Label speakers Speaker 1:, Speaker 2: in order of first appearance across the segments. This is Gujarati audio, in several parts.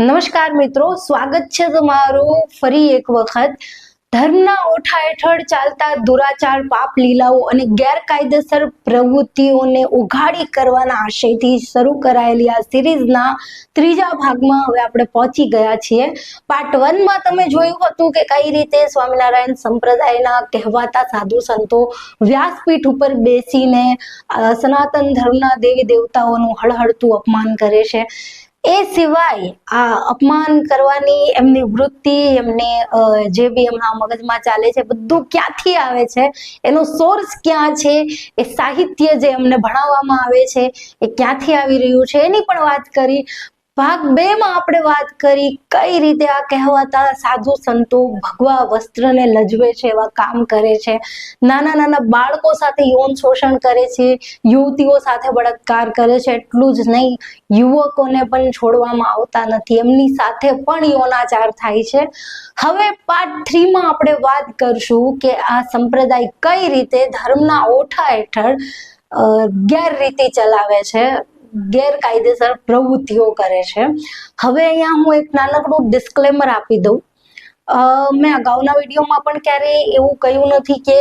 Speaker 1: નમસ્કાર મિત્રો, સ્વાગત છે તમારું ફરી એક વખત. ધર્મના ઓઠા હેઠળ ચાલતા દુરાચાર, પાપ લીલાઓ અને ગેરકાયદેસર પ્રવૃત્તિઓને ઉઘાડી કરવાના આશયથી શરૂ કરાયેલી આ સિરીઝના ત્રીજા ભાગમાં હવે આપણે પહોંચી ગયા છીએ. પાર્ટ 1 માં તમે જોયું હતું કે કઈ રીતે સ્વામિનારાયણ સંપ્રદાયના કહેવાતા સાધુ સંતો વ્યાસપીઠ ઉપર બેસીને સનાતન ધર્મના દેવી દેવતાઓનું હળહળતું અપમાન કરે છે. એ સિવાય આ અપમાન કરવાની એમની વૃત્તિ, એમને જે બી એમના મગજમાં ચાલે છે બધું ક્યાંથી આવે છે, એનો સોર્સ ક્યાં છે, એ સાહિત્ય જે એમને ભણાવવામાં આવે છે એ ક્યાંથી આવી રહ્યું છે એની પણ વાત કરી. ભાગ 2 માં આપણે વાત કરી કઈ રીતે આ કહેવાતા સાધુ સંતો ભગવા વસ્ત્રને લજવે છે, એવા કામ કરે છે, નાના નાના બાળકો સાથે યૌન શોષણ કરે છે, યુવતીઓ સાથે બળાત્કાર કરે છે. એટલું જ નહીં, યુવકોને પણ છોડવામાં આવતા નથી, એમની સાથે પણ યૌનાચાર થાય છે. હવે પાર્ટ 3 માં આપણે વાત કરશું કે આ સંપ્રદાય કઈ રીતે ધર્મના ઓઠા હેઠળ ગેરરીતિ ચલાવે છે, ગેરકાયદેસર પ્રવૃત્તિઓ કરે છે. હવે અહીંયા હું એક નાનકડું ડિસ્ક્લેમર આપી દઉં. મેં અગાઉના વિડીયોમાં પણ ક્યારેય એવું કહ્યું નથી કે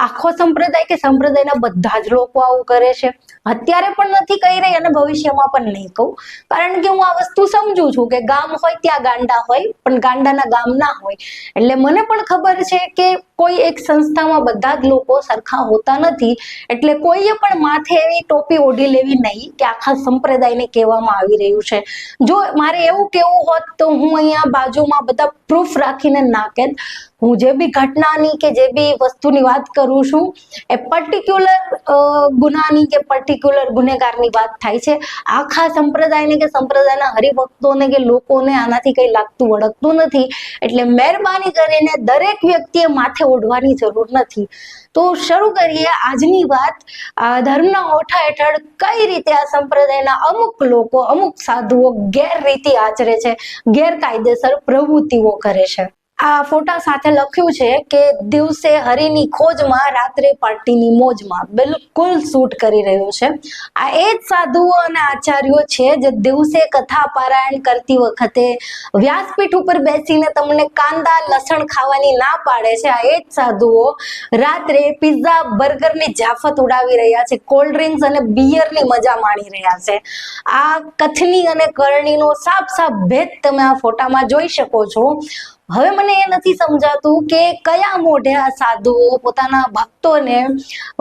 Speaker 1: આખો સંપ્રદાય કે સંપ્રદાયના બધા જ લોકો આવું કરે છે. અત્યારે પણ નથી કહી રહી અને ભવિષ્યમાં પણ નહીં કહું, કારણ કે હું આ વસ્તુ સમજુ છું કે ગામ હોય ત્યાં ગાંડા હોય, પણ ગાંડાના ગામ ના હોય. એટલે મને પણ ખબર છે કે કોઈ એક સંસ્થામાં બધા જ લોકો સરખા હોતા નથી, એટલે કોઈએ પણ માથે એવી ટોપી ઓઢી લેવી નહીં કે આખા સંપ્રદાયને કહેવામાં આવી રહ્યું છે. જો મારે એવું કેવું હોત તો હું અહીંયા બાજુમાં બધા પ્રૂફ રાખીને ના કહેત. હું જે બી ઘટનાની કે જે બી વસ્તુની વાત કરું છું એ પર્ટિક્યુલર ગુનાની કે પર્ટિક્યુલર ગુનેગારની વાત થાય છે. આખા સંપ્રદાયને કે સંપ્રદાયના હરિભક્તોને કે લોકોને આનાથી કંઈ લાગતું વળગતું નથી, એટલે મહેરબાની કરીને દરેક વ્યક્તિએ માથે ઓઢવાની જરૂર નથી. તો શરૂ કરીએ આજની વાત. ધર્મના ઓઠા હેઠળ કઈ રીતે આ સંપ્રદાયના અમુક લોકો, અમુક સાધુઓ ગેરરીતિ આચરે છે, ગેરકાયદેસર પ્રવૃત્તિઓ કરે છે. આ ફોટા સાથે લખ્યું છે કે દિવસે હરિની ખોજમાં, રાત્રે પાર્ટીની મોજમાં. બિલકુલ સૂટ કરી રહ્યું છે. આ એ જ સાધુઓ અને આચાર્યો છે જે દિવસે કથા પારાયણ કરતી વખતે વ્યાસપીઠ ઉપર બેસીને તમને કાંદા લસણ ખાવાની ના પાડે છે. આ એ જ સાધુઓ રાત્રે પિઝા બર્ગરની જાફત ઉડાવી રહ્યા છે, કોલ્ડ ડ્રિંક્સ અને બિયરની મજા માણી રહ્યા છે. આ કથની અને કરણીનો સાફ સાફ ભેદ તમે આ ફોટામાં જોઈ શકો છો. હવે મને એ નથી સમજાતું કે કયા મોઢે આ સાધુઓ પોતાના ભક્તોને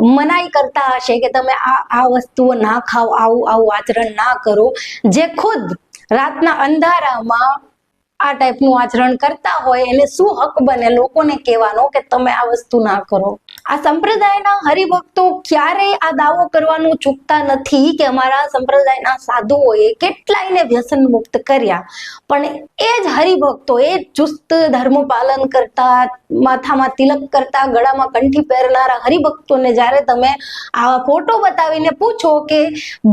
Speaker 1: મનાઈ કરતા હશે કે તમે આ વસ્તુઓ ના ખાઓ, આવું આચરણ ના કરો, જે ખુદ રાતના અંધારામાં આ ટાઈપનું આચરણ કરતા હોય એને શું હક બને લોકોને કહેવાનો કે તમે આ વસ્તુ ના કરો. આ સંપ્રદાયના હરિભક્તો ક્યારેય આ દાવો કરવાનું ચૂકતા નથી કે અમારા સંપ્રદાયના સાધુઓએ કેટલાયને વ્યસન મુક્ત કર્યા, પણ એ જ હરિભક્તો, એ જ ચુસ્ત ધર્મ પાલન કરતા, માથામાં તિલક કરતા, ગળામાં કંઠી પહેરનારા હરિભક્તોને જ્યારે તમે આવા ફોટો બતાવીને પૂછો કે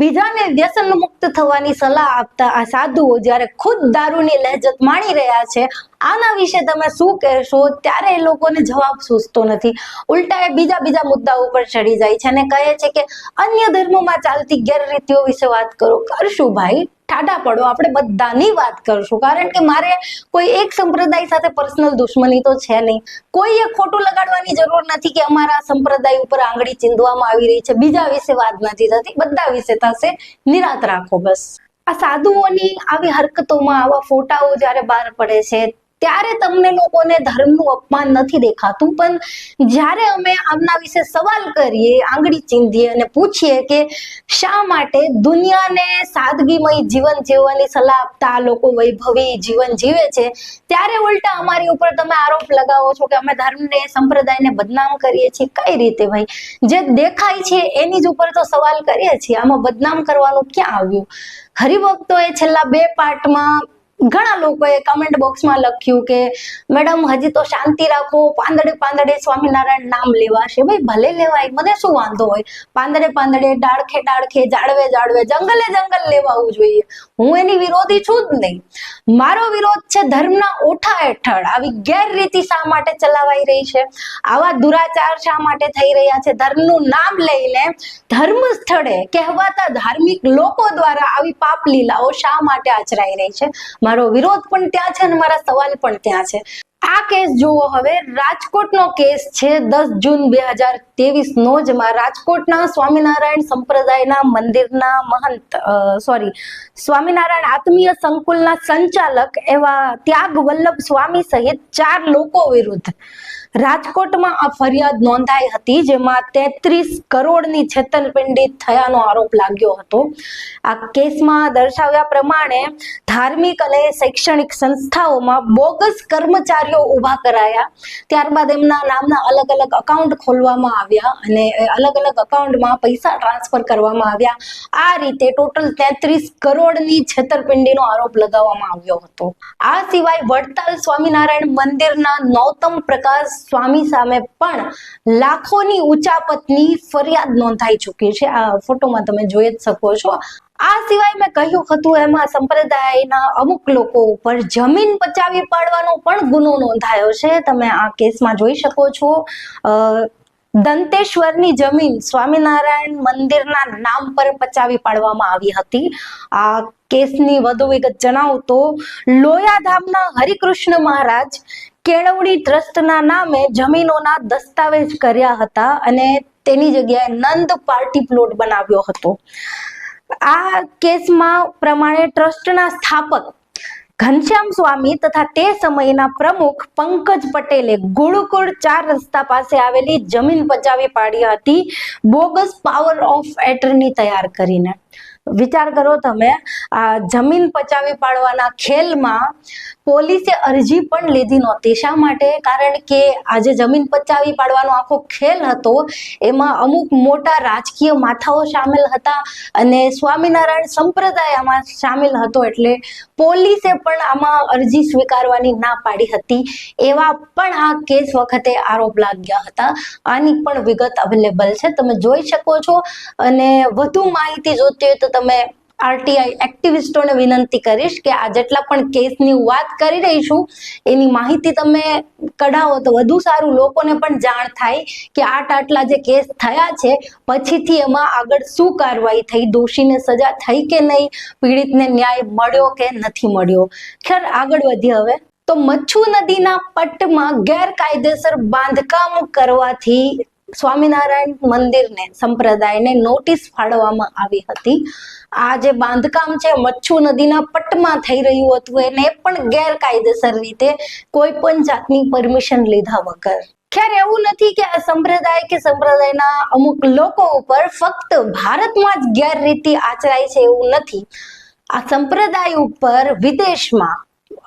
Speaker 1: બીજાને વ્યસન મુક્ત થવાની સલાહ આપતા આ સાધુઓ જ્યારે ખુદ દારૂની લહેજત માણી રહ્યા છે, આના વિશે તમે શું કહેશો, ત્યારે એ લોકોને જવાબ સૂઝતો નથી. ઉલટા એ બીજા મુદ્દા ઉપર ચડી જાય છે અને કહે છે કે અન્ય ધર્મોમાં ચાલતી ગેરરીતિઓ વિશે વાત કરો. કરશું ભાઈ, ઠાડા પડો, આપણે બધાની વાત કરશું, કારણ કે મારે કોઈ એક સંપ્રદાય સાથે પર્સનલ દુશ્મની તો છે નહીં. કોઈએ ખોટું લગાડવાની જરૂર નથી કે અમારા સંપ્રદાય ઉપર આંગળી ચીંધવામાં આવી રહી છે, બીજા વિશે વાત નથી થતી, બધા વિશે થશે, નિરાત રાખો બસ. આ સાધુઓની આવી હરકતોમાં આવા ફોટાઓ જ્યારે બહાર પડે છે ત્યારે તમને લોકોને ધર્મનું અપમાન નથી દેખાતું, પણ જ્યારે અમે આમના વિશે સવાલ કરીએ, આંગળી ચીંધીએ અને પૂછીએ કે શા માટે દુનિયાને સાદગીમય જીવન જીવવાની સલાહ આપતા આ લોકો વૈભવી જીવન જીવે છે, ત્યારે ઉલટા અમારી ઉપર તમે આરોપ લગાવો છો કે અમે ધર્મને, સંપ્રદાયને બદનામ કરીએ છીએ. કઈ રીતે ભાઈ? જે દેખાય છે એની જ ઉપર તો સવાલ કરીએ છીએ, આમાં બદનામ કરવાનું ક્યાં આવ્યું? હરિભક્તોએ છેલ્લા 2 પાર્ટમાં ઘણા લોકોએ કમેન્ટ બોક્સમાં લખ્યું કે મેડમ હજી તો શાંતિ રાખો, પાંદડે સ્વામિનારાયણ નામ લેવાશે. ભાઈ ભલે લેવાય, મને શું વાંધો હોય? પાંદડે ડાળખે જાળવે જંગલે લેવાવું જોઈએ. હું એની વિરોધી છું જ નહીં. મારો વિરોધ છે ધર્મના ઓઠા હેઠળ આવી ગેરરીતિ શા માટે ચલાવાઈ રહી છે, આવા દુરાચાર શા માટે થઈ રહ્યા છે, ધર્મનું નામ લઈને ધર્મ સ્થળે કહેવાતા ધાર્મિક લોકો દ્વારા આવી પાપ લીલાઓ શા માટે આચરાઈ રહી છે. મારો વિરોધ પણ ત્યાં છે અને મારા સવાલ પણ ત્યાં છે. આ કેસ જુઓ હવે, રાજકોટનો કેસ છે 10 જૂન 2023 નો, જેમાં રાજકોટના સ્વામિનારાયણ સંપ્રદાયના મંદિરના મહંત સ્વામિનારાયણ આત્મીય સંકુલના સંચાલક એવા ત્યાગ વલ્લભ સ્વામી સહિત 4 લોકો વિરુદ્ધ રાજકોટમાં આ ફરિયાદ નોંધાઈ હતી, જેમાં 33 કરોડની છેતરપિંડી થયાનો આરોપ લાગ્યો હતો. આ કેસમાં દર્શાવ્યા પ્રમાણે ધાર્મિક અને શૈક્ષણિક સંસ્થાઓમાં બોગસ કર્મચારીઓ ઉભા કરાયા, ત્યારબાદ એમના નામના અલગ અલગ અકાઉન્ટ ખોલવામાં આવ્યા અને અલગ અલગ અકાઉન્ટમાં પૈસા ટ્રાન્સફર કરવામાં આવ્યા. આ રીતે ટોટલ 33 કરોડની છેતરપિંડીનો આરોપ લગાવવામાં આવ્યો હતો. આ સિવાય વડતાલ સ્વામિનારાયણ મંદિરના નૌતમ પ્રકાશ સ્વામી સામે પણ લાખોની ઉચાપતની ફરિયાદ નોંધાઈ ચૂકી છે. આ ફોટોમાં તમે જોઈ જ શકો છો. આ સિવાય મેં કહ્યું હતું એમાં સંપ્રદાયના અમુક લોકો ઉપર જમીન પચાવી પાડવાનો પણ ગુનો નોંધાયો છે. તમે આ કેસમાં જોઈ શકો છો. દંતેશ્વરની જમીન સ્વામિનારાયણ મંદિરના નામ પર પચાવી પાડવામાં આવી હતી. આ કેસની વધુ વિગત જણાવું તો લોયાધામના હરિકૃષ્ણ મહારાજ કેળવણી ટ્રસ્ટના નામે જમીનોના દસ્તાવેજ કર્યા હતા અને તેની જગ્યાએ નંદ પાર્ટી પ્લોટ બનાવ્યો હતો. આ કેસમાં પ્રમાણે ટ્રસ્ટના સ્થાપક ઘનશ્યામ સ્વામી તથા તે સમયના પ્રમુખ પંકજ પટેલે ગુરુકુળ 4 રસ્તા પાસે આવેલી જમીન પચાવી પાડી હતી, બોગસ પાવર ઓફ એટર્ની તૈયાર કરીને. વિચાર કરો તમે, આ જમીન પચાવી પાડવાના ખેલમાં પોલીસે અરજી પણ લીધી નહોતી. શા માટે? કારણ કે આ જે જમીન પચાવી પાડવાનો આખો ખેલ હતો એમાં અમુક મોટા રાજકીય માથાઓ સામેલ હતા અને સ્વામિનારાયણ સંપ્રદાય આમાં સામેલ હતો, એટલે પોલીસે પણ આમાં અરજી સ્વીકારવાની ના પાડી હતી. એવા પણ આ કેસ વખતે આરોપ લાગ્યા હતા. આની પણ વિગત અવેલેબલ છે, તમે જોઈ શકો છો. અને વધુ માહિતી જોતી હોય તો તમે આરટીઆઈ એક્ટિવિસ્ટોને વિનંતી કરીશ કે આ જેટલા પણ કેસની વાત કરી રહી છું એની માહિતી તમે કઢાવો તો વધુ સારું, લોકોને પણ જાણ થાય કે આટલા જે કેસ થયા છે પછીથી એમાં આગળ શું કાર્યવાહી થઈ, દોષીને સજા થઈ કે નહીં, પીડિતને ન્યાય મળ્યો કે નથી મળ્યો. ખેર આગળ વધીએ હવે તો મચ્છુ નદીના પટ્ટમાં ગેરકાયદેસર બાંધકામ કરવાથી સ્વામિનારાયણ મંદિરને સંપ્રદાયને નોટિસ ફાળવવામાં આવી હતી. આ જે બાંધકામ છે મચ્છુ નદીના પટ્ટમાં થઈ રહ્યું હતું એને પણ ગેરકાયદેસર રીતે કોઈ પણ જાતની પરમિશન લીધા વગર. ખેર એવું નથી કે આ સંપ્રદાય કે સંપ્રદાયના અમુક લોકો ઉપર ફક્ત ભારતમાં જ ગેરરીતિ આચરાય છે એવું નથી. આ સંપ્રદાય ઉપર વિદેશમાં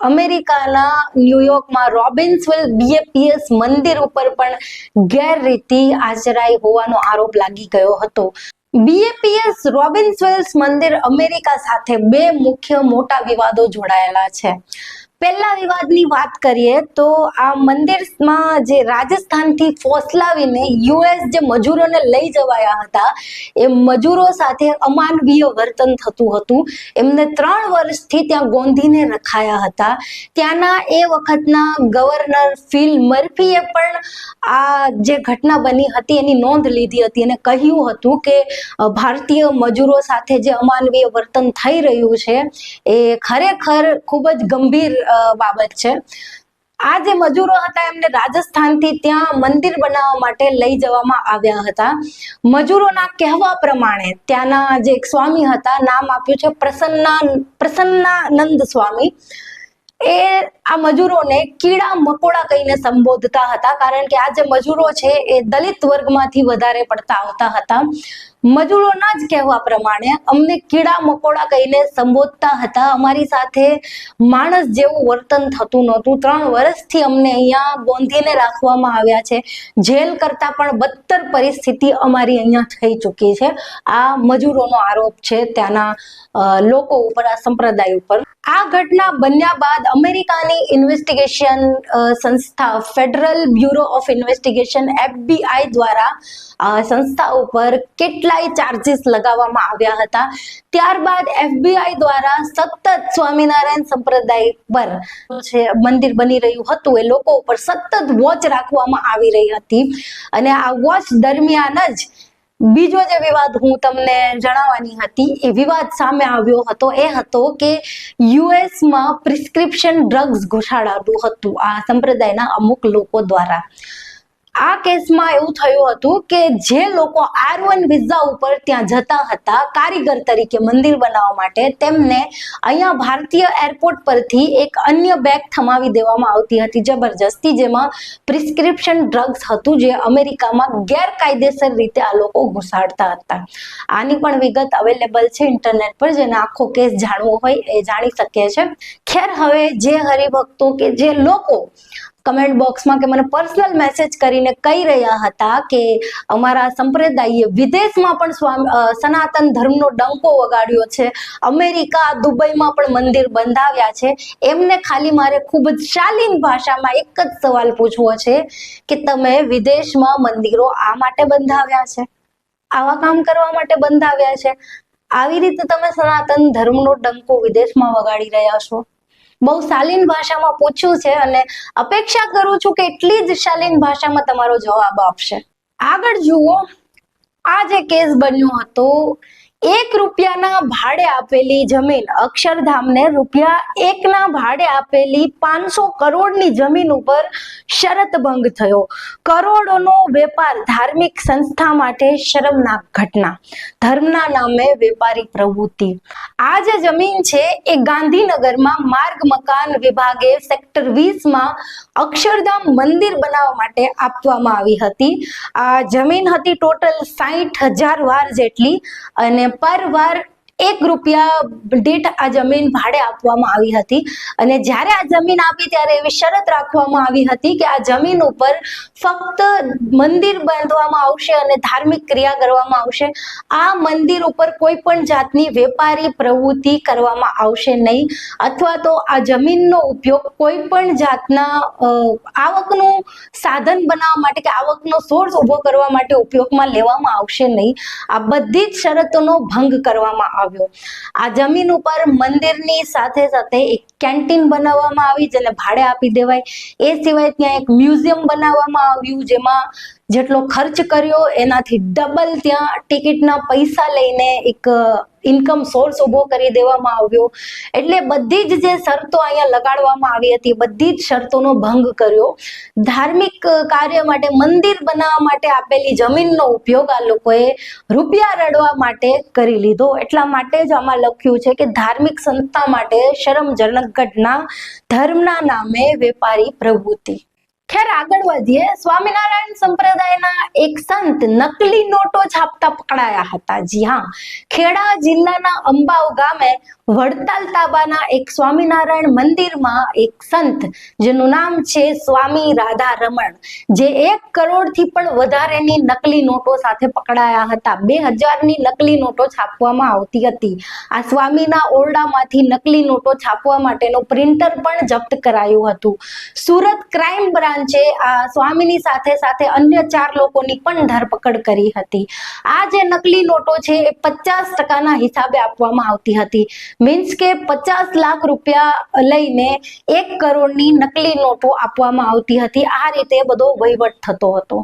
Speaker 1: અમેરિકાના ન્યુયોર્કમાં રોબિન્સવેલ BAPS મંદિર ઉપર પણ ગેરરીતિ આચરાઈ હોવાનો આરોપ લાગી ગયો હતો. BAPS રોબિન્સવેલ્સ મંદિર અમેરિકા સાથે 2 મુખ્ય મોટા વિવાદો જોડાયેલા છે. પહેલા વિવાદની વાત કરીએ તો આ મંદિરમાં જે રાજસ્થાનથી ફોસલાવીને US જે મજૂરોને લઈ જવાયા હતા એ મજૂરો સાથે અમાનવીય વર્તન થતું હતું. એમને 3 વર્ષથી ત્યાં ગોંધીને રખાયા હતા. ત્યાંના એ વખતના ગવર્નર ફિલ મર્ફીએ પણ આ જે ઘટના બની હતી એની નોંધ લીધી હતી અને કહ્યું હતું કે ભારતીય મજૂરો સાથે જે અમાનવીય વર્તન થઈ રહ્યું છે એ ખરેખર ખૂબ જ ગંભીર બાબત છે. આ જે મજૂરો હતા એમને રાજસ્થાનથી ત્યાં મંદિર બનાવવા માટે લઈ જવામાં આવ્યા હતા. મજૂરોના કહેવા પ્રમાણે ત્યાંના જે એક સ્વામી હતા, નામ આપ્યું છે પ્રસન્નાનંદ સ્વામી, એ આ મજૂરોને કીડા મકોડા કહીને સંબોધતા હતા, કારણ કે આ જે મજૂરો છે એ દલિત વર્ગમાંથી વધારે પડતા આવતા હતા. મજૂરોના જ કહેવા પ્રમાણે અમને કીડા મકોડા કહીને સંબોધતા હતા, અમારી સાથે માણસ જેવું વર્તન થતું નહોતું. 3 વર્ષથી અમને અહીંયા ગોંધીને રાખવામાં આવ્યા છે. જેલ કરતા પણ બદતર પરિસ્થિતિ અમારી અહીંયા થઈ ચૂકી છે. આ મજૂરોનો આરોપ છે ત્યાંના લોકો ઉપર, આ સંપ્રદાય ઉપર. આ ઘટના બન્યા બાદ અમેરિકાની ઇન્વેસ્ટિગેશન સંસ્થા federal bureau of investigation FBI દ્વારા સંસ્થા ઉપર કેટલાય ચાર્જીસ લગાવવામાં આવ્યા હતા. ત્યારબાદ FBI દ્વારા સતત સ્વામિનારાયણ સંપ્રદાય પર જે મંદિર બની રહ્યું હતું એ લોકો ઉપર સતત વોચ રાખવામાં આવી રહી હતી અને આ વોચ દરમિયાન જ બીજો જે વિવાદ હું તમને જણાવવાની હતી એ વિવાદ સામે આવ્યો હતો એ હતો કે યુએસમાં પ્રિસ્ક્રિપ્શન ડ્રગ્સ ઘુસાડાતું હતું આ સંપ્રદાયના અમુક લોકો દ્વારા. આ કેસમાં એવું થયું હતું કે જે લોકો R1 વિઝા ઉપર ત્યાં જતા હતા કારીગર તરીકે મંદિર બનાવવા માટે, તેમને અહીંયા ભારતીય એરપોર્ટ પરથી એક અન્ય બેગ થમાવી દેવામાં આવતી હતી જબરજસ્તી, જેમાં પ્રિસ્ક્રિપ્શન ડ્રગ્સ હતું જે અમેરિકામાં ગેરકાયદેસર રીતે આ લોકો ઘુસાડતા હતા. આની પણ વિગત અવેલેબલ છે ઇન્ટરનેટ પર, જેને આખો કેસ જાણવો હોય એ જાણી શકે છે. ખેર, હવે જે હરિભક્તો કે જે લોકો કમેન્ટ બોક્સમાં કે મને પર્સનલ મેસેજ કરીને કહી રહ્યા હતા કે અમારા સંપ્રદાયે વિદેશમાં પણ સનાતન ધર્મનો ડંકો વગાડ્યો છે, અમેરિકા, દુબઈમાં પણ મંદિર બંધાવ્યા છે, એમને ખાલી મારે ખૂબ જ શાલીન ભાષામાં એક જ સવાલ પૂછવો છે કે તમે વિદેશમાં મંદિરો આ માટે બંધાવ્યા છે, આવા કામ કરવા માટે બંધાવ્યા છે, આવી રીતે તમે સનાતન ધર્મનો ડંકો વિદેશમાં વગાડી રહ્યા છો? બહુ શાલીન ભાષામાં પૂછ્યું છે અને અપેક્ષા કરું છું કે એટલી જ શાલીન ભાષામાં તમારો જવાબ આપશે. આગળ જુઓ, આ જે કેસ બન્યો હતો, 1 રૂપિયાના ભાડે આપેલી જમીન, અક્ષરધામને ₹1 ના ભાડે આપેલી 500 કરોડની જમીન ઉપર શરત ભંગ થયો. કરોડોનો વેપાર ધાર્મિક સંસ્થા માટે શરમનાક ઘટના. ધર્મના નામે વેપારી પ્રવૃત્તિ. આ જે જમીન છે એ ગાંધીનગરમાં માર્ગ મકાન વિભાગે સેક્ટર 20માં અક્ષરધામ મંદિર બનાવવા માટે આપવામાં આવી હતી. આ જમીન હતી ટોટલ 60,000 વાર જેટલી અને પર વાર 1 રૂપિયા દીઠ આ જમીન ભાડે આપવામાં આવી હતી. અને જ્યારે આ જમીન આપી ત્યારે એવી શરત રાખવામાં આવી હતી કે આ જમીન ઉપર ફક્ત મંદિર બાંધવામાં આવશે અને ધાર્મિક ક્રિયા કરવામાં આવશે. આ મંદિર ઉપર કોઈ પણ જાતની વેપારી પ્રવૃત્તિ કરવામાં આવશે નહીં, અથવા તો આ જમીનનો ઉપયોગ કોઈ પણ જાતના આવકનું સાધન બનાવવા માટે કે આવકનો સોર્સ ઉભો કરવા માટે ઉપયોગમાં લેવામાં આવશે નહીં. આ બધી જ શરતોનો ભંગ કરવામાં આવ્યો. આ જમીન ઉપર મંદિરની સાથે સાથે એક કેન્ટીન બનાવવામાં આવી જેને ભાડે આપી દેવાય. એ સિવાય ત્યાં એક મ્યુઝિયમ બનાવવામાં આવ્યું જેમાં જેટલો ખર્ચ કર્યો એનાથી ડબલ ત્યાં ટિકિટના પૈસા લઈને એક ઇન્કમ સોર્સ ઉભો કરી દેવામાં આવ્યો. એટલે બધી જ જે શરતો અહીંયા લગાડવામાં આવી હતી બધી જ શરતોનો ભંગ કર્યો. ધાર્મિક કાર્ય માટે, મંદિર બનાવવા માટે આપેલી જમીનનો ઉપયોગ આ લોકોએ રૂપિયા રડવા માટે કરી લીધો. એટલા માટે જ આમાં લખ્યું છે કે ધાર્મિક સંસ્થા માટે શરમજનક ઘટના, ધર્મના નામે વેપારી પ્રવૃત્તિ. ખેર, આગળ વધીએ. સ્વામિનારાયણ સંપ્રદાયના એક સંત નકલી નોટો છાપતા પકડાયા હતા. જી હા, ખેડા જિલ્લાના અંબાવ ગામે વડતાલ તાબાના એક સ્વામિનારાયણ મંદિરમાં એક સંત જેનું નામ છે સ્વામી રાધા રમણ, જે 1 કરોડથી પણ વધારેની નકલી નોટો સાથે પકડાયા હતા. 2000ની નકલી નોટો છાપવામાં આવતી હતી. આ સ્વામીના ઓરડામાંથી નકલી નોટો છાપવા માટેનું પ્રિન્ટર પણ જપ્ત કરાયું હતું. સુરત ક્રાઇમ બ્રાન્ચે આ સ્વામીની સાથે સાથે અન્ય 4 લોકોની પણ ધરપકડ કરી હતી. આ જે નકલી નોટો છે એ 50% હિસાબે આપવામાં આવતી હતી. મીન્સ કે 50 લાખ રૂપિયા લઈને 1 કરોડની નકલી નોટો આપવામાં આવતી હતી. આ રીતે બધો વહીવટ થતો હતો.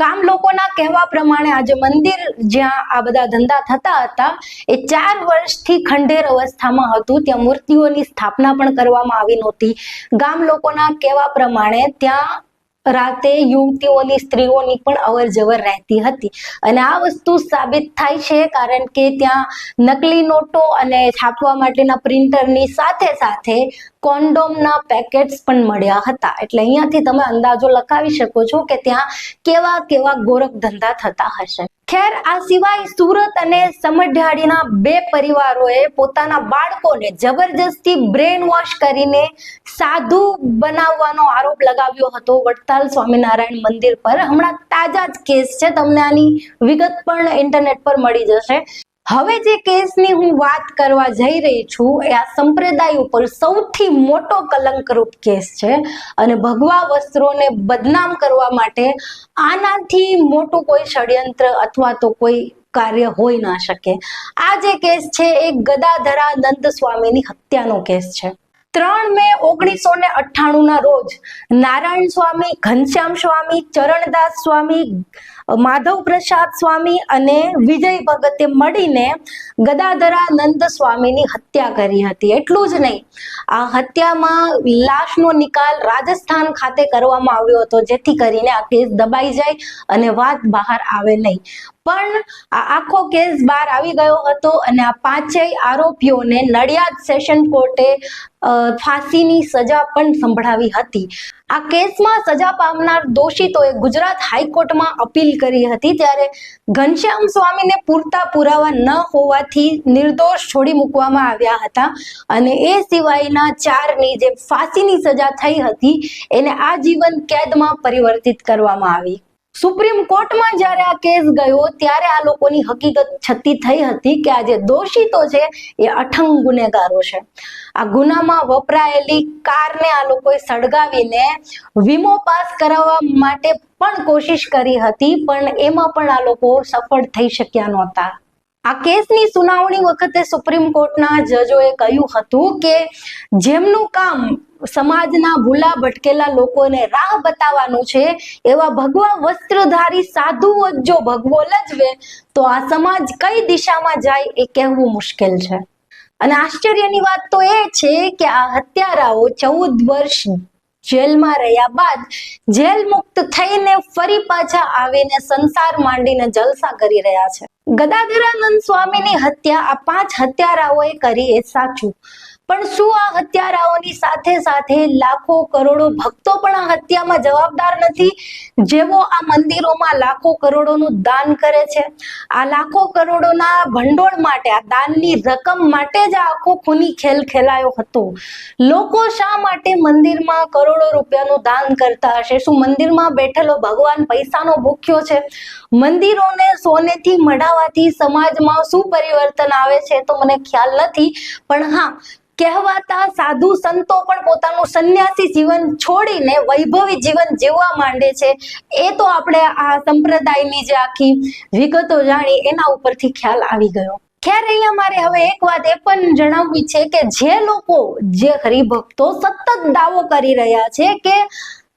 Speaker 1: ગામ લોકોના કહેવા પ્રમાણે આ જે મંદિર જ્યાં આ બધા ધંધા થતા હતા એ 4 વર્ષથી ખંડેર અવસ્થામાં હતું. ત્યાં મૂર્તિઓની સ્થાપના પણ કરવામાં આવી નહોતી. ગામ લોકોના કહેવા પ્રમાણે ત્યાં રાતે યુવતીઓની, સ્ત્રીઓની પણ અવર જવર રહેતી હતી. અને આ વસ્તુ સાબિત થાય છે કારણ કે ત્યાં નકલી નોટો અને છાપવા માટેના પ્રિન્ટરની સાથે સાથે કોન્ડોમના પેકેટ્સ પણ મળ્યા હતા. એટલે અહીંયાથી તમે અંદાજો લગાવી શકો છો કે ત્યાં કેવા કેવા ગોરખ ધંધા થતા હશે. ખેર, આ સિવાય સુરત અને સમઢિયાળીના 2 પરિવારોએ પોતાના બાળકોને જબરજસ્તી બ્રેન વોશ કરીને સાધુ બનાવવાનો આરોપ લગાવ્યો હતો વડતાલ સ્વામિનારાયણ મંદિર પર. હમણાં તાજા જ કેસ છે, તમને આની વિગત પણ ઇન્ટરનેટ પર મળી જશે. હવે જે કેસની હું વાત કરવા જઈ રહી છું એ આ સંપ્રદાય ઉપર સૌથી મોટો કલંકરૂપ કેસ છે અને ભગવા વસ્ત્રોને બદનામ કરવા માટે આનાથી મોટું કોઈ ષડયંત્ર અથવા તો કોઈ કાર્ય હોઈ ના શકે. આ જે કેસ છે એ ગદાધરાનંદ સ્વામીની હત્યાનો કેસ છે. 3 મે 1998 ના રોજ નારાયણ સ્વામી, ઘનશ્યામ સ્વામી, ચરણદાસ સ્વામી માધવ પ્રસાદ સ્વામી અને વિજય ભગતે મળીને ગદાધરાનંદ સ્વામીની હત્યા કરી હતી. એટલું જ નહીં, આ હત્યામાં લાશનો નિકાલ રાજસ્થાન ખાતે કરવામાં આવ્યો હતો, જેથી કરીને આ કેસ દબાઈ જાય અને વાત બહાર આવે નહીં. પણ આ આખો કેસ બહાર આવી ગયો હતો અને આ પાંચેય આરોપીઓને નડિયાદ સેશન કોર્ટે ફાંસીની સજા પણ સંભળાવી હતી. આ કેસમાં સજા પામનાર દોષિતોએ ગુજરાત હાઈકોર્ટમાં અપીલ કરી હતી, ત્યારે ઘનશ્યામ સ્વામીને પૂરતા પુરાવા ન હોવાથી નિર્દોષ છોડી મૂકવામાં આવ્યા હતા અને એ સિવાયના 4ની જે ફાંસીની સજા થઈ હતી એને આજીવન કેદમાં પરિવર્તિત કરવામાં આવી. સુપ્રીમ કોર્ટમાં જ્યારે આ કેસ ગયો ત્યારે આ લોકોની હકીકત છતી થઈ હતી કે આ જે દોષિતો છે એ અઠંગ ગુનેગારો છે. આ ગુનામાં વપરાયેલી કારને આ લોકોએ સળગાવીને વીમો પાસ કરાવવા માટે પણ કોશિશ કરી હતી, પણ એમાં પણ આ લોકો સફળ થઈ શક્યા નહોતા. આ કેસની સુનાવણી વખતે સુપ્રીમ કોર્ટના જજોએ કહ્યું હતું કે જેમનું કામ સમાજના ભૂલા ભટકેલા લોકોને રાહ બતાવવાનું છે એવા ભગવા વસ્ત્રધારી સાધુઓ જો ભગવો લજવે તો આ સમાજ કઈ દિશામાં જાય એ કહેવું મુશ્કેલ છે. અને આશ્ચર્યની વાત તો એ છે કે આ હત્યારાઓ 14 વર્ષ જેલમાં રહ્યા બાદ જેલ મુક્ત થઈને ફરી પાછા આવીને સંસાર માંડીને જલસા કરી રહ્યા છે. ગદાધરાનંદ સ્વામીની હત્યા આ 5 હત્યારાઓએ કરી એ સાચું, પણ શું આ હત્યારાઓની સાથે સાથે લાખો કરોડો ભક્તો પણ આ હત્યામાં જવાબદાર નથી, જેઓ આ મંદિરોમાં લાખો કરોડોનું દાન કરે છે? આ લાખો કરોડોના ભંડોળ માટે, આ દાનની રકમ માટે જ આ આખો ખૂની ખેલ ખેલાયો હતો. લોકો શા માટે મંદિરમાં કરોડો રૂપિયાનું દાન કરતા હશે? શું મંદિરમાં બેઠેલો ભગવાન પૈસાનો ભૂખ્યો છે? મંદિરોને સોનેથી મઢાવવાથી સમાજમાં શું પરિવર્તન આવે છે તો મને ખ્યાલ નથી, પણ હા, કહેવાતા સાધુ સંતો પણ પોતાનું સંન્યાસી જીવન છોડીને વૈભવી જીવન જીવવા માંડે છે. એ તો આપણે આ સંપ્રદાયની જે આખી વિગતો જાણી એના ઉપરથી ખ્યાલ આવી ગયો. ખેર, અહીંયા મારે હવે એક વાત એ પણ જણાવવી છે કે જે લોકો, જે હરિભક્તો સતત દાવો કરી રહ્યા છે કે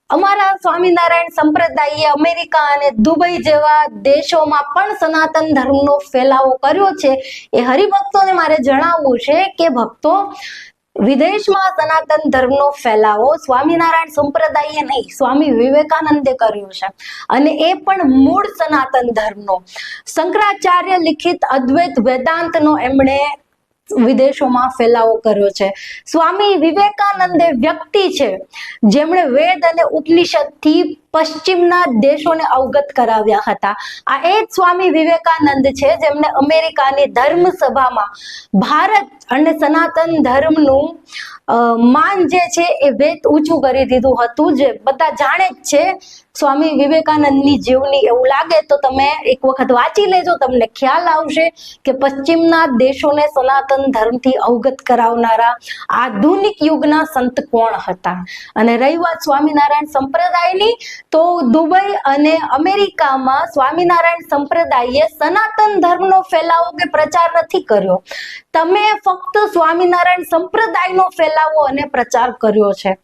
Speaker 1: અમારા સ્વામિનારાયણ સંપ્રદાયે અમેરિકા અને દુબઈ જેવા દેશોમાં પણ સનાતન ધર્મનો ફેલાવો કર્યો છે, એ હરિભક્તોને મારે જણાવવું છે કે ભક્તો, વિદેશમાં સનાતન ધર્મનો ફેલાવો સ્વામિનારાયણ સંપ્રદાયે નહીં, સ્વામી વિવેકાનંદે કર્યો છે, અને એ પણ મૂળ સનાતન ધર્મનો. શંકરાચાર્ય લિખિત અદ્વૈત વેદાંતનો એમણે વિદેશોમાં ફેલાવો કર્યો છે. સ્વામી વિવેકાનંદે વ્યક્તિ છે જેમણે વેદ અને ઉપનિષદથી પશ્ચિમના દેશોને અવગત કરાવ્યા હતા. આ એ જ સ્વામી વિવેકાનંદ છે જેમણે અમેરિકાની ધર્મ સભામાં ભારત અને સનાતન ધર્મનું માન જે છે એ વેત ઊંચું કરી દીધું હતું, જે બધા જાણે જ છે. સ્વામી વિવેકાનંદની જીવની એવું લાગે તો તમે એક વખત વાંચી લેજો, તમને ખ્યાલ આવશે કે પશ્ચિમના દેશોને સનાતન ધર્મથી અવગત કરાવનારા આધુનિક યુગના સંત કોણ હતા. અને રહી વાત સ્વામિનારાયણ સંપ્રદાયની, તો દુબઈ અને અમેરિકામાં સ્વામિનારાયણ સંપ્રદાયે સનાતન ધર્મનો ફેલાવો કે પ્રચાર નથી કર્યો. તમે ફક્ત સ્વામિનારાયણ સંપ્રદાયનો ફેલાવો અને પ્રચાર કર્યો છે.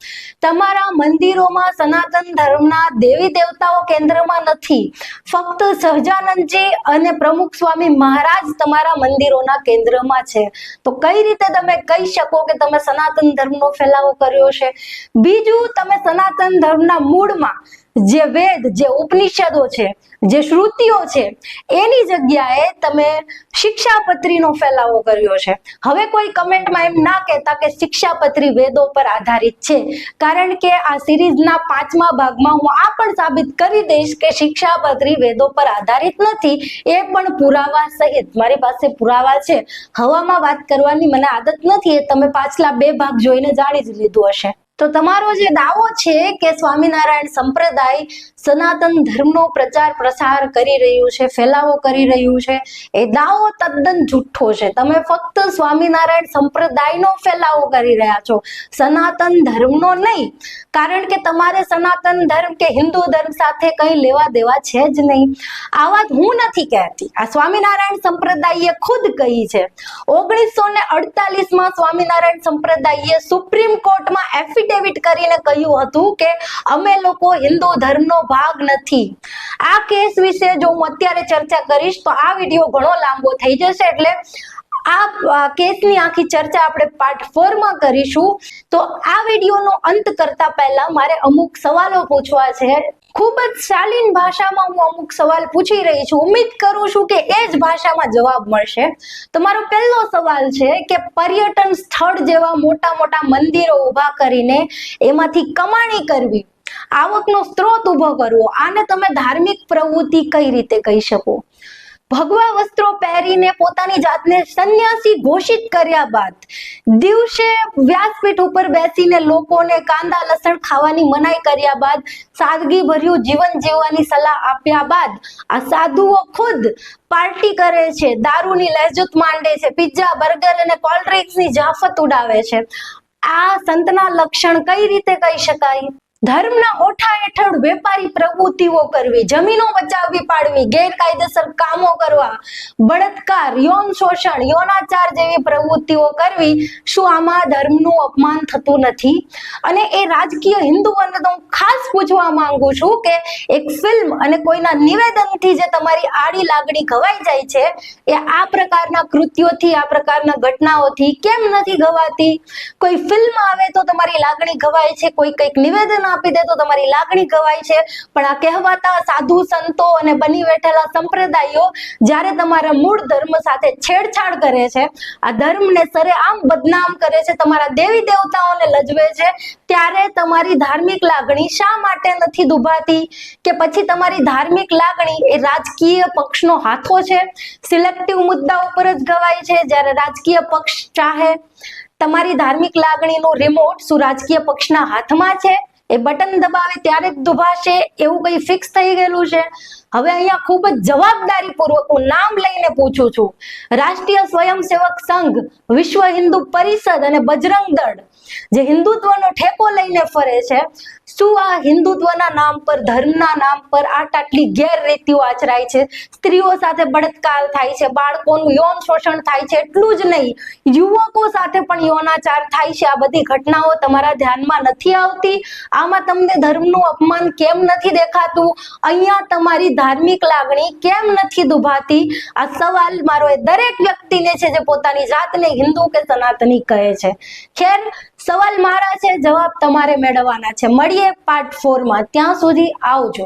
Speaker 1: તમારા મંદિરોમાં સનાતન ધર્મના દેવી દેવતાઓ કેન્દ્રમાં નથી, ફક્ત સહજાનંદજી અને પ્રમુખ સ્વામી મહારાજ તમારા મંદિરોના કેન્દ્રમાં છે. તો કઈ રીતે તમે કહી શકો કે તમે સનાતન ધર્મનો ફેલાવો કર્યો છે? બીજું, તમે સનાતન ધર્મના મૂળમાં જે વેદ, જે ઉપનિષદો છે, જે શ્રુતિઓ છે, એની જગ્યાએ તમે શિક્ષાપત્રીનો ફેલાવો કર્યો છે. હવે કોઈ કમેન્ટમાં એમ ના કહેતા કે શિક્ષાપત્રી વેદો પર આધારિત છે, કારણ કે આ સિરીઝના 5મા ભાગમાં હું આ પણ સાબિત કરી દઈશ કે શિક્ષાપત્રી વેદો પર આધારિત નથી. એ પણ પુરાવા સહિત મારી પાસે પુરાવા છે. હવામાં વાત કરવાની મને આદત નથી, એ તમે પાછલા 2 ભાગ જોઈને જાણી જ લીધું હશે. તો તમારો જે દાવો છે કે સ્વામિનારાયણ સંપ્રદાય સનાતન ધર્મનો પ્રચાર પ્રસાર કરી રહ્યું છે, ફેલાવો કરી રહ્યું છે, એ દાવો તદ્દન જુઠ્ઠો છે. તમે ફક્ત સ્વામિનારાયણ સંપ્રદાયનો ફેલાવો કરી રહ્યા છો, સનાતન ધર્મનો નહીં, કારણ કે તમારે સનાતન ધર્મ કે હિન્દુ ધર્મ સાથે કંઈ લેવા દેવા છે જ નહીં. આ વાત હું નથી કહેતી, આ સ્વામિનારાયણ સંપ્રદાયે ખુદ કહી છે. 1948માં સ્વામિનારાયણ સંપ્રદાયે સુપ્રીમ કોર્ટમાં એફિડેવિટ કરીને કહ્યું હતું કે અમે લોકો હિન્દુ ધર્મનો ભાગ નથી. આ કેસ વિશે જો હું અત્યારે ચર્ચા કરીશ તો આ વિડીયો ઘણો લાંબો થઈ જશે, એટલે આ કેસની આખી ચર્ચા આપણે પાર્ટ 4 માં કરીશું. તો આ વિડીયોનો અંત કરતા પહેલા મારે અમુક સવાલો પૂછવા છે. ખૂબ જ શાલીન ભાષામાં હું અમુક સવાલ પૂછી રહી છું. ઉમ્મીદ કરું છું કે એ જ ભાષામાં જવાબ મળશે. તમારો પહેલો સવાલ છે કે પર્યટન સ્થળ જેવા મોટા મોટા મંદિરો ઊભા કરીને એમાંથી કમાણી કરવી, આવકનો સ્ત્રોત ઊભો કરવો, આને તમે ધાર્મિક પ્રવૃત્તિ કઈ રીતે કહી શકો? ભગવા વસ્ત્રો પહેરીને પોતાની જાતને સંન્યાસી ઘોષિત કર્યા બાદ દિવસે વ્યાસપીઠ ઉપર બેસીને લોકોને કાંદા લસણ ખાવાની મનાઈ કર્યા બાદ સાદગી ભર્યું જીવન જીવવાની સલાહ આપ્યા બાદ આ સાધુઓ ખુદ પાર્ટી કરે છે, દારૂની લહેજત માંડે છે, પિઝા બર્ગર અને કોલ્ડ ડ્રિંક્સની જાફત ઉડાવે છે. આ સંતના લક્ષણ કઈ રીતે કહી શકાય? ધર્મના ઓઠા હેઠળ વેપારી પ્રવૃત્તિઓ કરવી, જમીનો બચાવવી પાડવી, ગેરકાયદેસર કામો કરવા, બળાત્કાર, યૌન શોષણ, યૌનાચાર જેવી પ્રવૃત્તિઓ કરવી, શું આમાં ધર્મનું અપમાન થતું નથી? અને એ રાજકીય હિન્દુઓને તો હું ખાસ પૂછવા માંગુ છું કે એક ફિલ્મ અને કોઈના નિવેદનથી જે તમારી આડી લાગણી ઘવાઈ જાય છે, એ આ પ્રકારના કૃત્યોથી, આ પ્રકારના ઘટનાઓથી કેમ નથી ઘવાતી? કોઈ ફિલ્મ આવે તો તમારી લાગણી ઘવાય છે, કોઈ કંઈક નિવેદન આપી દે તો તમારી લાગણી ઘવાય છે, પણ આ કહેવાતા સાધુ સંતો અને બની બેઠેલા સંપ્રદાયો જ્યારે તમારા મૂળ ધર્મ સાથે છેડછાડ કરે છે, આ ધર્મને સરેઆમ બદનામ કરે છે, તમારા દેવી દેવતાઓને લજવે છે, ત્યારે તમારી ધાર્મિક લાગણી શા માટે નથી દુભાતી? કે પછી તમારી ધાર્મિક લાગણી એ રાજકીય પક્ષનો હાથો છે, સિલેક્ટિવ મુદ્દા ઉપર જ ઘવાય છે? જ્યારે રાજકીય પક્ષ ચાહે તમારી ધાર્મિક લાગણીનો રિમોટ શું રાજકીય પક્ષના હાથમાં છે? એ બટન દબાવે ત્યારે જ દુભાશે એવું કઈ ફિક્સ થઈ ગયેલું છે? હવે અહીંયા ખૂબ જ જવાબદારી પૂર્વક હું નામ લઈને પૂછું છું. રાષ્ટ્રીય સ્વયંસેવક સંઘ, વિશ્વ હિન્દુ પરિષદ અને બજરંગ દળ જે હિન્દુત્વનો ઠેકો લઈને ફરે છે, શું આ હિન્દુત્વના નામ પર, ધર્મના નામ પર આટલી ગેરરીતિઓ આચરાય છે? સ્ત્રીઓ સાથે બળાત્કાર થાય છે, બાળકોનું યૌન શોષણ થાય છે, એટલું જ નહીં, યુવકો સાથે પણ યૌનાચાર થાય છે. આ બધી ઘટનાઓ તમારા ધ્યાનમાં નથી આવતી? આમાં તમને ધર્મનું અપમાન કેમ નથી દેખાતું? અહીંયા તમારી ધાર્મિક લાગણી કેમ નથી દુભાતી? આ સવાલ મારો એ દરેક વ્યક્તિને છે જે પોતાની જાતને હિન્દુ કે સનાતની કહે છે. ખેર, સવાલ મારા છે, જવાબ તમારે મેળવવાના છે. મળીએ પાર્ટ 4 માં. ત્યાં સુધી આવજો.